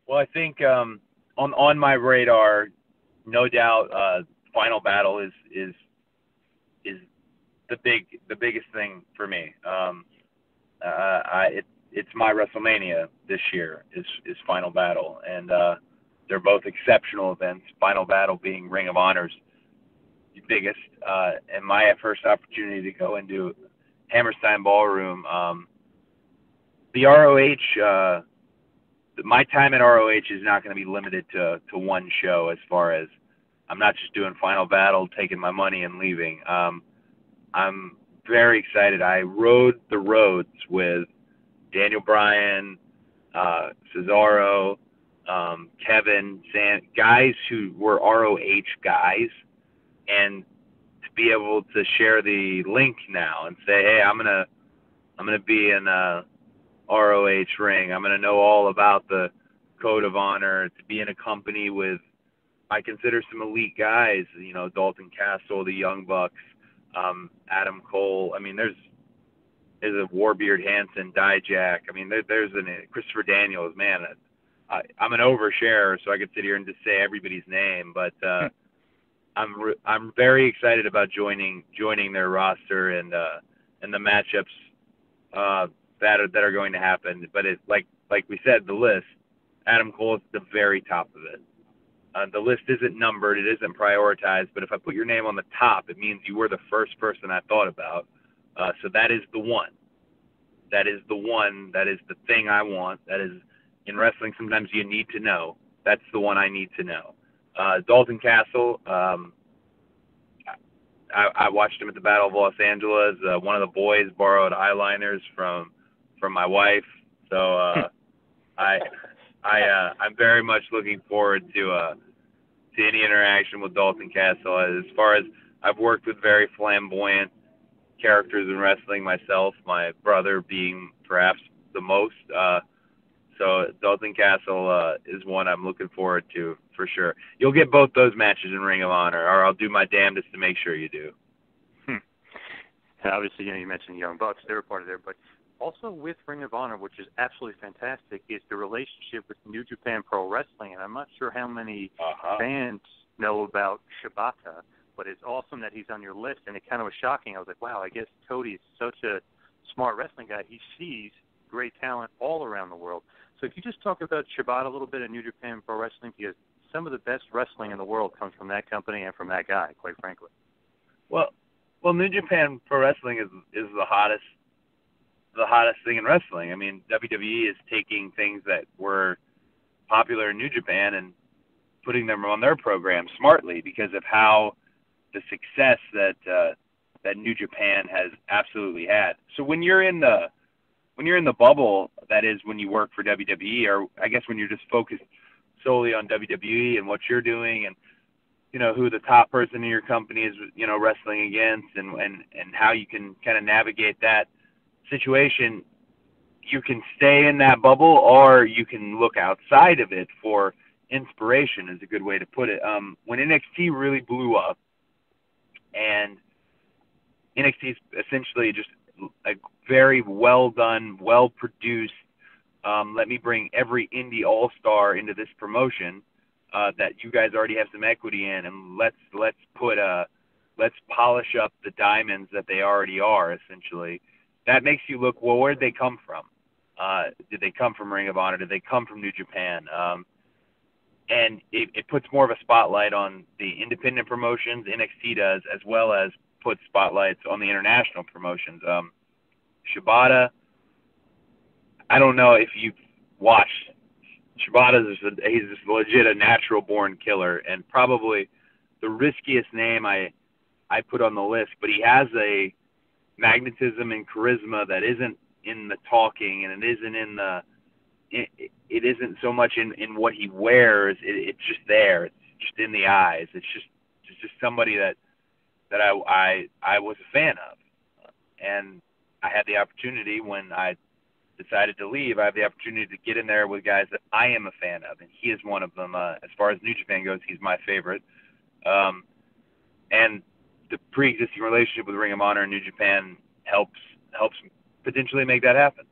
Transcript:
Well, I think on my radar, no doubt, Final Battle is the biggest thing for me. It's my WrestleMania this year is Final Battle, and they're both exceptional events. Final Battle being Ring of Honor's biggest, and my first opportunity to go into Hammerstein Ballroom. The ROH, my time at ROH is not going to be limited to one show. As far as I'm not just doing Final Battle, taking my money and leaving. I'm very excited. I rode the roads with Daniel Bryan, Cesaro, Kevin, guys who were ROH guys, and to be able to share the link now and say, hey, I'm gonna be in ROH ring. I'm gonna know all about the Code of Honor. To be in a company with, I consider some elite guys. You know, Dalton Castle, the Young Bucks, Adam Cole. I mean, there's a Warbeard Hansen, Dijak. I mean, there's a Christopher Daniels. Man, I'm an oversharer, so I could sit here and just say everybody's name, but I'm very excited about joining their roster and the matchups that are going to happen. But it like we said, the list, Adam Cole is at the very top of it. The list isn't numbered, it isn't prioritized, but if I put your name on the top, it means you were the first person I thought about. So that is the one. That is the one. That is the thing I want. That is, in wrestling, sometimes you need to know. That's the one I need to know. Dalton Castle, I watched him at the Battle of Los Angeles. One of the boys borrowed eyeliners from my wife. So I'm very much looking forward to any interaction with Dalton Castle. As far as I've worked with very flamboyant characters in wrestling myself, my brother being perhaps the most. So Dalton Castle is one I'm looking forward to for sure. You'll get both those matches in Ring of Honor, or I'll do my damnedest to make sure you do. And obviously, you mentioned Young Bucks; they're a part of there, but also with Ring of Honor, which is absolutely fantastic, is the relationship with New Japan Pro Wrestling. And I'm not sure how many fans know about Shibata, but it's awesome that he's on your list. And it kind of was shocking. I was like, wow, I guess Cody is such a smart wrestling guy. He sees great talent all around the world. So if you just talk about Shibata a little bit at New Japan Pro Wrestling, because some of the best wrestling in the world comes from that company and from that guy, quite frankly. Well, New Japan Pro Wrestling is the hottest thing in wrestling. I mean, WWE is taking things that were popular in New Japan and putting them on their program smartly because of how the success that New Japan has absolutely had. So when you're in the bubble, that is when you work for WWE, or I guess when you're just focused solely on WWE and what you're doing and who the top person in your company is wrestling against and how you can kind of navigate that situation, you can stay in that bubble or you can look outside of it for inspiration, is a good way to put it. When NXT really blew up, and NXT is essentially just a very well done, well produced, let me bring every indie all-star into this promotion that you guys already have some equity in, and let's polish up the diamonds that they already are, essentially. That makes you look, well, where did they come from? Did they come from Ring of Honor? Did they come from New Japan? And it puts more of a spotlight on the independent promotions, NXT does, as well as puts spotlights on the international promotions. Shibata, I don't know if you've watched. Shibata he's just legit a natural-born killer, and probably the riskiest name I put on the list, but he has a magnetism and charisma that isn't in the talking, and it isn't so much in what he wears. It's just there. It's just in the eyes. It's just somebody that I was a fan of, and I had the opportunity when I decided to leave. I have the opportunity to get in there with guys that I am a fan of, and he is one of them. As far as New Japan goes, he's my favorite. And the pre-existing relationship with Ring of Honor and New Japan helps potentially make that happen.